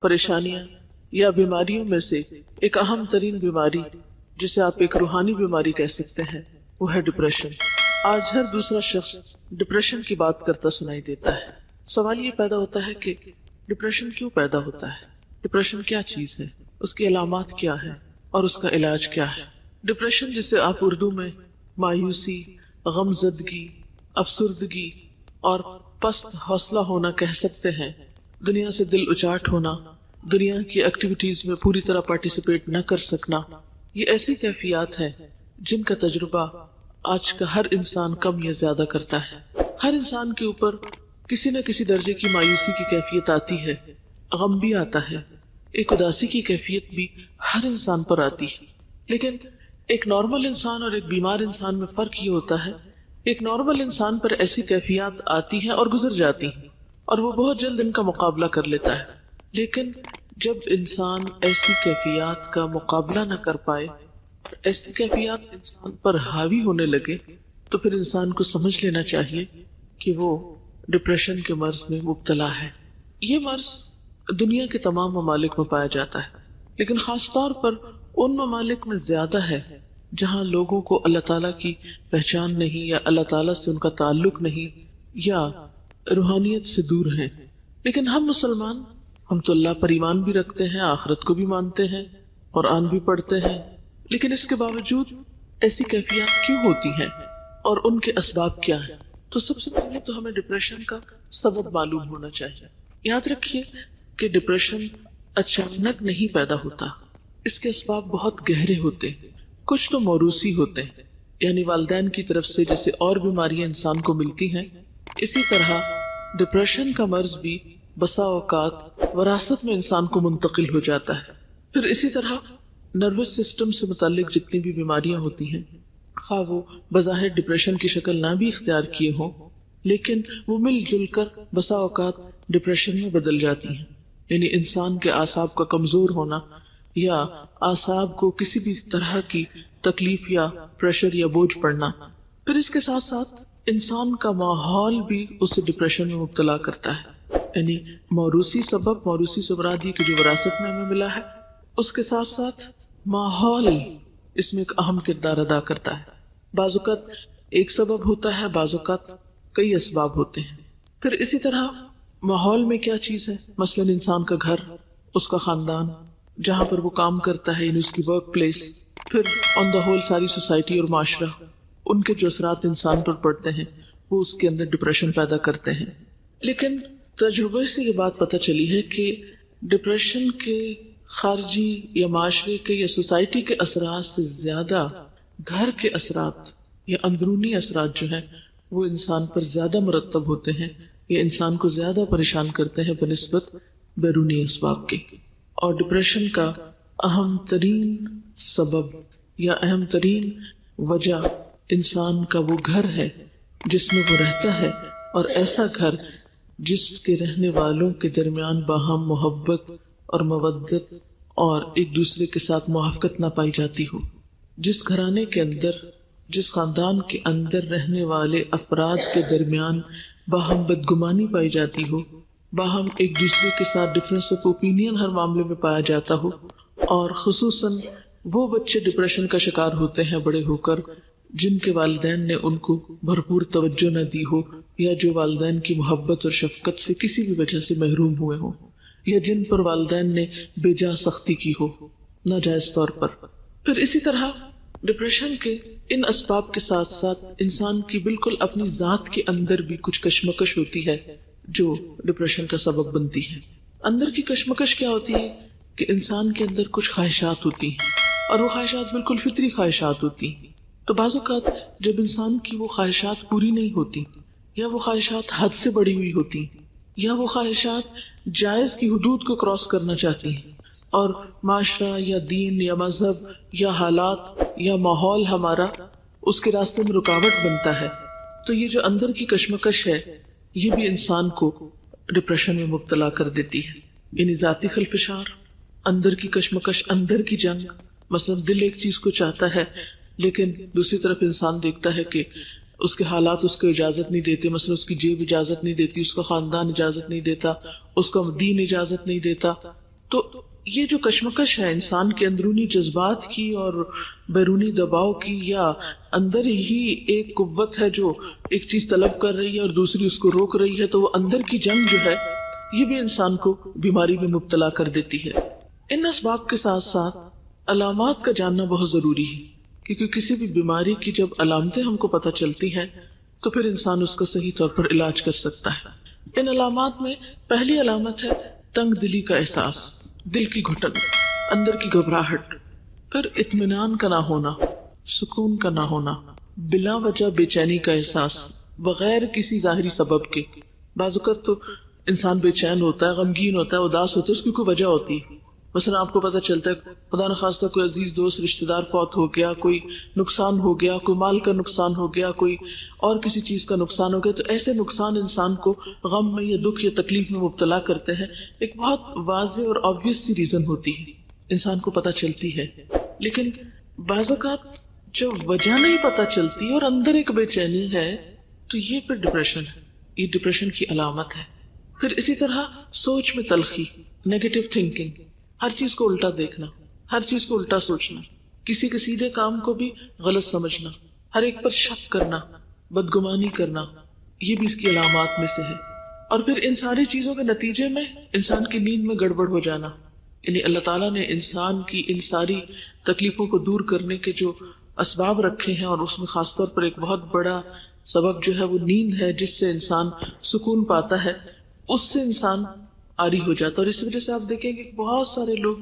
پریشانیاں یا بیماریوں میں سے ایک اہم ترین بیماری جسے آپ ایک روحانی بیماری کہہ سکتے ہیں وہ ہے ڈپریشن۔ آج ہر دوسرا شخص ڈپریشن کی بات کرتا سنائی دیتا ہے۔ سوال یہ پیدا ہوتا ہے کہ ڈپریشن کیوں پیدا ہوتا ہے؟ ڈپریشن کیا چیز ہے؟ اس کی علامات کیا ہے اور اس کا علاج کیا ہے؟ ڈپریشن جسے آپ اردو میں مایوسی، غمزدگی، افسردگی اور پست حوصلہ ہونا کہہ سکتے ہیں، دنیا سے دل اچاٹ ہونا، دنیا کی ایکٹیویٹیز میں پوری طرح پارٹیسپیٹ نہ کر سکنا، یہ ایسی کیفیات ہیں جن کا تجربہ آج کا ہر انسان کم یا زیادہ کرتا ہے۔ ہر انسان کے اوپر کسی نہ کسی درجے کی مایوسی کی کیفیت آتی ہے، غم بھی آتا ہے، ایک اداسی کی کیفیت بھی ہر انسان پر آتی ہے۔ لیکن ایک نارمل انسان اور ایک بیمار انسان میں فرق یہ ہوتا ہے، ایک نارمل انسان پر ایسی کیفیات آتی ہیں اور گزر جاتی ہیں اور وہ بہت جلد ان کا مقابلہ کر لیتا ہے۔ لیکن جب انسان ایسی کیفیات کا مقابلہ نہ کر پائے، ایسی کیفیات انسان پر حاوی ہونے لگے، تو پھر انسان کو سمجھ لینا چاہیے کہ وہ ڈپریشن کے مرض میں مبتلا ہے۔ یہ مرض دنیا کے تمام ممالک میں پایا جاتا ہے، لیکن خاص طور پر ان ممالک میں زیادہ ہے جہاں لوگوں کو اللہ تعالیٰ کی پہچان نہیں، یا اللہ تعالیٰ سے ان کا تعلق نہیں، یا روحانیت سے دور ہیں۔ لیکن ہم مسلمان، ہم تو اللہ پر ایمان بھی رکھتے ہیں، آخرت کو بھی مانتے ہیں، قرآن بھی پڑھتے ہیں، لیکن اس کے باوجود ایسی کیفیات کیوں ہوتی ہیں اور ان کے اسباب کیا ہیں؟ تو سب سے پہلے تو ہمیں ڈپریشن کا سبب معلوم ہونا چاہیے۔ یاد رکھیے کہ ڈپریشن اچانک نہیں پیدا ہوتا، اس کے اسباب بہت گہرے ہوتے ہیں۔ کچھ تو موروثی ہوتے ہیں، یعنی والدین کی طرف سے جیسے اور بیماریاں انسان کو ملتی ہیں، اسی طرح ڈپریشن کا مرض بھی بسا اوقات وراثت میں انسان کو منتقل ہو جاتا ہے۔ پھر اسی طرح نروس سسٹم سے متعلق جتنی بھی بیماریاں ہوتی ہیں، خواہ وہ بظاہر ڈپریشن کی شکل نہ بھی اختیار کیے ہوں، لیکن وہ مل جل کر بسا اوقات ڈپریشن میں بدل جاتی ہیں، یعنی انسان کے اعصاب کا کمزور ہونا یا اعصاب کو کسی بھی طرح کی تکلیف یا پریشر یا بوجھ پڑنا۔ پھر اس کے ساتھ ساتھ انسان کا ماحول بھی اسے ڈپریشن میں مبتلا کرتا ہے، یعنی موروثی سبب، موروثی سے مراد یہ کہ جو وراثت میں ہمیں ملا ہے، اس کے ساتھ ساتھ ماحول اس میں ایک اہم کردار ادا کرتا ہے۔ بعض اوقات ایک سبب ہوتا ہے، بعض اوقات کئی اسباب ہوتے ہیں۔ پھر اسی طرح ماحول میں کیا چیز ہے، مثلا انسان کا گھر، اس کا خاندان، جہاں پر وہ کام کرتا ہے، یعنی اس کی ورک پلیس، پھر آن دا ہول ساری سوسائٹی اور معاشرہ، ان کے جو اثرات انسان پر پڑتے ہیں وہ اس کے اندر ڈپریشن پیدا کرتے ہیں۔ لیکن تجربے سے یہ بات پتہ چلی ہے کہ ڈپریشن کے خارجی یا معاشرے کے یا سوسائٹی کے اثرات سے زیادہ گھر کے اثرات یا اندرونی اثرات جو ہیں وہ انسان پر زیادہ مرتب ہوتے ہیں یا انسان کو زیادہ پریشان کرتے ہیں بنسبت بیرونی اسباب کے۔ اور ڈپریشن کا اہم ترین سبب یا اہم ترین وجہ انسان کا وہ گھر ہے جس میں وہ رہتا ہے، اور ایسا گھر جس کے رہنے والوں کے درمیان باہم محبت اور مودت اور ایک دوسرے کے ساتھ موافقت نہ پائی جاتی ہو۔ جس گھرانے کے اندر، جس خاندان کے اندر رہنے والے افراد کے درمیان باہم بدگمانی پائی جاتی ہو، باہم ایک دوسرے کے ساتھ ڈفرینس آف اوپینین ہر معاملے میں پایا جاتا ہو، اور خصوصاً وہ بچے ڈپریشن کا شکار ہوتے ہیں بڑے ہو کر جن کے والدین نے ان کو بھرپور توجہ نہ دی ہو، یا جو والدین کی محبت اور شفقت سے کسی بھی وجہ سے محروم ہوئے ہوں، یا جن پر والدین نے بے جا سختی کی ہو ناجائز طور پر۔ پھر اسی طرح ڈپریشن کے ان اسباب کے ساتھ ساتھ انسان کی بالکل اپنی ذات کے اندر بھی کچھ کشمکش ہوتی ہے جو ڈپریشن کا سبب بنتی ہے۔ اندر کی کشمکش کیا ہوتی ہے کہ انسان کے اندر کچھ خواہشات ہوتی ہیں، اور وہ خواہشات بالکل فطری خواہشات ہوتی ہیں۔ تو بعض اوقات جب انسان کی وہ خواہشات پوری نہیں ہوتی، یا وہ خواہشات حد سے بڑی ہوئی ہوتی، یا وہ خواہشات جائز کی حدود کو کراس کرنا چاہتی ہیں، اور معاشرہ یا دین یا مذہب یا حالات یا ماحول ہمارا اس کے راستے میں رکاوٹ بنتا ہے، تو یہ جو اندر کی کشمکش ہے یہ بھی انسان کو ڈپریشن میں مبتلا کر دیتی ہے۔ یعنی ذاتی خلفشار، اندر کی کشمکش، اندر کی جنگ۔ مثلا دل ایک چیز کو چاہتا ہے لیکن دوسری طرف انسان دیکھتا ہے کہ اس کے حالات اس کو اجازت نہیں دیتے، مثلا اس کی جیب اجازت نہیں دیتی، اس کا خاندان اجازت نہیں دیتا، اس کا دین اجازت نہیں دیتا، تو یہ جو کشمکش ہے انسان کے اندرونی جذبات کی اور بیرونی دباؤ کی، یا اندر ہی ایک قوت ہے جو ایک چیز طلب کر رہی ہے اور دوسری اس کو روک رہی ہے، تو وہ اندر کی جنگ جو ہے یہ بھی انسان کو بیماری میں مبتلا کر دیتی ہے۔ ان اسباب کے ساتھ ساتھ علامات کا جاننا بہت ضروری ہے، کیونکہ کسی بھی بیماری کی جب علامتیں ہم کو پتہ چلتی ہیں تو پھر انسان اس کا صحیح طور پر علاج کر سکتا ہے۔ ان علامات میں پہلی علامت ہے تنگ دلی کا احساس، دل کی گھٹن، اندر کی گھبراہٹ، پھر اطمینان کا نہ ہونا، سکون کا نہ ہونا، بلا وجہ بے چینی کا احساس بغیر کسی ظاہری سبب کے۔ بعض اوقات تو انسان بے چین ہوتا ہے، غمگین ہوتا ہے، اداس ہوتا ہے، اس کی کوئی وجہ ہوتی ہے۔ مثلا آپ کو پتہ چلتا ہے خدا نخواستہ کوئی عزیز دوست رشتہ دار فوت ہو گیا، کوئی نقصان ہو گیا، کوئی مال کا نقصان ہو گیا، کوئی اور کسی چیز کا نقصان ہو گیا، تو ایسے نقصان انسان کو غم میں یا دکھ یا تکلیف میں مبتلا کرتے ہیں۔ ایک بہت واضح اور آبویس سی ریزن ہوتی ہے، انسان کو پتہ چلتی ہے، لیکن بعض اوقات جب وجہ نہیں پتہ چلتی اور اندر ایک بے چینی ہے تو یہ پھر ڈپریشن ہے، یہ ڈپریشن کی علامت ہے۔ پھر اسی طرح سوچ میں تلخی، نیگیٹو تھنکنگ، ہر چیز کو الٹا دیکھنا، ہر چیز کو الٹا سوچنا، کسی کے سیدھے کام کو بھی غلط سمجھنا، ہر ایک پر شک کرنا، بدگمانی کرنا، یہ بھی اس کی علامات میں سے ہے۔ اور پھر ان ساری چیزوں کے نتیجے میں انسان کی نیند میں گڑبڑ ہو جانا، یعنی اللہ تعالیٰ نے انسان کی ان ساری تکلیفوں کو دور کرنے کے جو اسباب رکھے ہیں، اور اس میں خاص طور پر ایک بہت بڑا سبب جو ہے وہ نیند ہے، جس سے انسان سکون پاتا ہے، اس سے انسان عاری ہو جاتا ہے۔ اور اس وجہ سے آپ دیکھیں کہ بہت سارے لوگ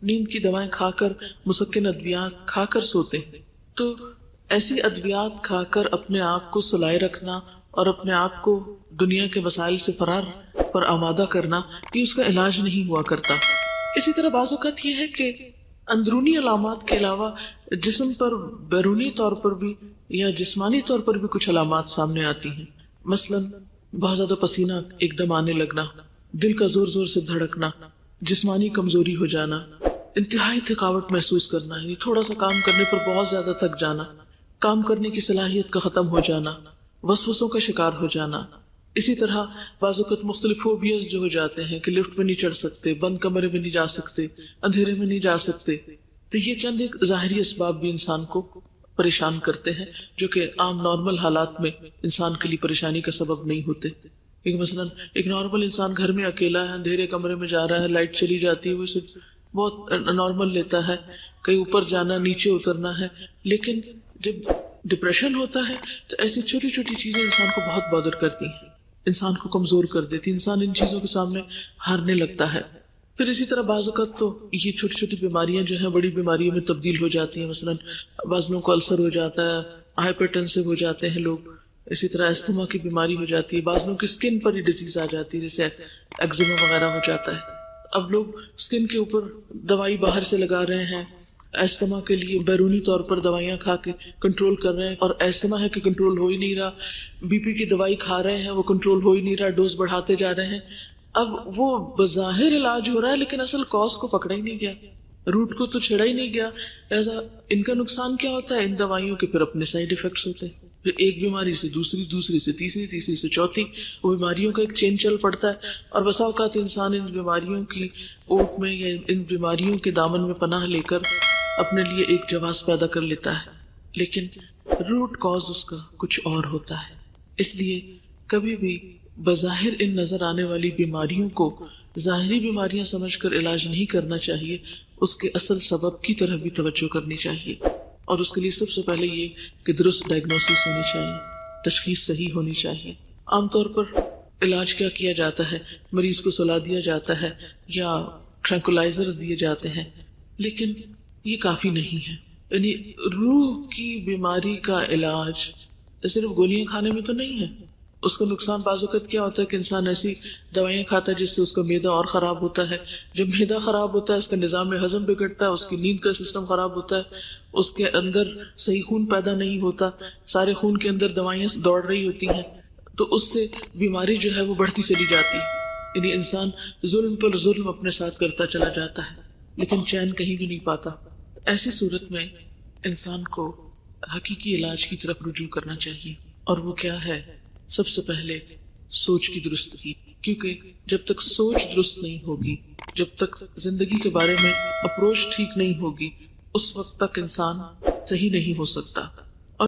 نیند کی دوائیں کھا کر، مسکن ادویات کھا کر سوتے ہیں۔ تو ایسی ادویات کھا کر اپنے آپ کو سلائے رکھنا اور اپنے آپ کو دنیا کے مسائل سے فرار پر آمادہ کرنا، یہ اس کا علاج نہیں ہوا کرتا۔ اسی طرح بعض اوقات یہ ہے کہ اندرونی علامات کے علاوہ جسم پر بیرونی طور پر بھی یا جسمانی طور پر بھی کچھ علامات سامنے آتی ہیں۔ مثلا بہت زیادہ پسینہ ایک دم آنے لگنا، دل کا زور زور سے دھڑکنا، جسمانی کمزوری ہو جانا، انتہائی تھکاوٹ محسوس کرنا، یعنی تھوڑا سا کام کرنے پر بہت زیادہ تھک جانا، کام کرنے کی صلاحیت کا ختم ہو جانا، وسوسوں کا شکار ہو جانا۔ اسی طرح بعض اوقات مختلف فوبیاز جو ہو جاتے ہیں کہ لفٹ میں نہیں چڑھ سکتے، بند کمرے میں نہیں جا سکتے، اندھیرے میں نہیں جا سکتے، تو یہ چند ایک ظاہری اسباب بھی انسان کو پریشان کرتے ہیں، جو کہ عام نارمل حالات میں انسان کے لیے پریشانی کا سبب نہیں ہوتے۔ مثلا ایک نارمل انسان گھر میں اکیلا ہے، اندھیرے کمرے میں جا رہا ہے، لائٹ چلی جاتی ہے، وہ اسے بہت نارمل لیتا ہے، کہیں اوپر جانا، نیچے اترنا ہے۔ لیکن جب ڈپریشن ہوتا ہے تو ایسی چھوٹی چھوٹی چیزیں انسان کو بہت بادر کرتی ہیں، انسان کو کمزور کر دیتی، انسان ان چیزوں کے سامنے ہارنے لگتا ہے۔ پھر اسی طرح بعض اوقات تو یہ چھوٹی چھوٹی بیماریاں جو ہیں بڑی بیماریوں میں تبدیل ہو جاتی ہیں۔ مثلا بعض لوگوں کو السر ہو جاتا ہے، ہائپر ٹینسو ہو جاتے ہیں لوگ، اسی طرح استھما کی بیماری ہو جاتی ہے، بعض لوگوں کی اسکن پر ہی ڈیزیز آ جاتی ہے، جیسے ایگزیما وغیرہ ہو جاتا ہے۔ اب لوگ اسکن کے اوپر دوائی باہر سے لگا رہے ہیں، ایستھما کے لیے بیرونی طور پر دوائیاں کھا کے کنٹرول کر رہے ہیں، اور ایستھما ہے کہ کنٹرول ہو ہی نہیں رہا، بی پی کی دوائی کھا رہے ہیں، وہ کنٹرول ہو ہی نہیں رہا، ڈوز بڑھاتے جا رہے ہیں۔ اب وہ بظاہر علاج ہو رہا ہے لیکن اصل کاز کو پکڑا ہی نہیں گیا، روٹ کو تو چھڑا ہی نہیں گیا۔ ایسا ان کا نقصان کیا ہوتا ہے؟ ان دوائیوں کے پھر اپنے سائیڈ ایفیکٹس ہوتے ہیں، پھر ایک بیماری سے دوسری، دوسری سے تیسری، تیسری سے چوتھی، وہ بیماریوں کا ایک چین چل پڑتا ہے۔ اور بسا اوقات انسان ان بیماریوں کی اوٹ میں یا ان بیماریوں کے دامن میں پناہ لے کر اپنے لیے ایک جواز پیدا کر لیتا ہے، لیکن روٹ کاز اس کا کچھ اور ہوتا ہے۔ اس لیے کبھی بھی بظاہر ان نظر آنے والی بیماریوں کو ظاہری بیماریاں سمجھ کر علاج نہیں کرنا چاہیے، اس کے اصل سبب کی طرف بھی توجہ کرنی چاہیے۔ اور اس کے لیے سب سے پہلے یہ کہ درست ڈائگنوسس ہونی چاہیے، تشخیص صحیح ہونی چاہیے۔ عام طور پر علاج کیا کیا جاتا ہے؟ مریض کو سلا دیا جاتا ہے یا ٹرینکولائزرز دیے جاتے ہیں، لیکن یہ کافی نہیں ہے۔ یعنی روح کی بیماری کا علاج صرف گولیاں کھانے میں تو نہیں ہے۔ اس کا نقصان بعض اوقات کیا ہوتا ہے کہ انسان ایسی دوائیاں کھاتا ہے جس سے اس کا معدہ اور خراب ہوتا ہے۔ جب معدہ خراب ہوتا ہے اس کا نظام ہضم بگڑتا ہے، اس کی نیند کا سسٹم خراب ہوتا ہے، اس کے اندر صحیح خون پیدا نہیں ہوتا، سارے خون کے اندر دوائیاں دوڑ رہی ہوتی ہیں، تو اس سے بیماری جو ہے وہ بڑھتی چلی جاتی ہے۔ یعنی انسان ظلم پر ظلم اپنے ساتھ کرتا چلا جاتا ہے لیکن چین کہیں بھی نہیں پاتا۔ ایسی صورت میں انسان کو حقیقی علاج کی طرف رجوع کرنا چاہیے، اور وہ کیا ہے؟ سب سے پہلے سوچ کی درستگی، کیونکہ جب تک سوچ درست نہیں ہوگی، جب تک زندگی کے بارے میں اپروچ ٹھیک نہیں ہوگی، اس وقت تک انسان صحیح نہیں ہو سکتا۔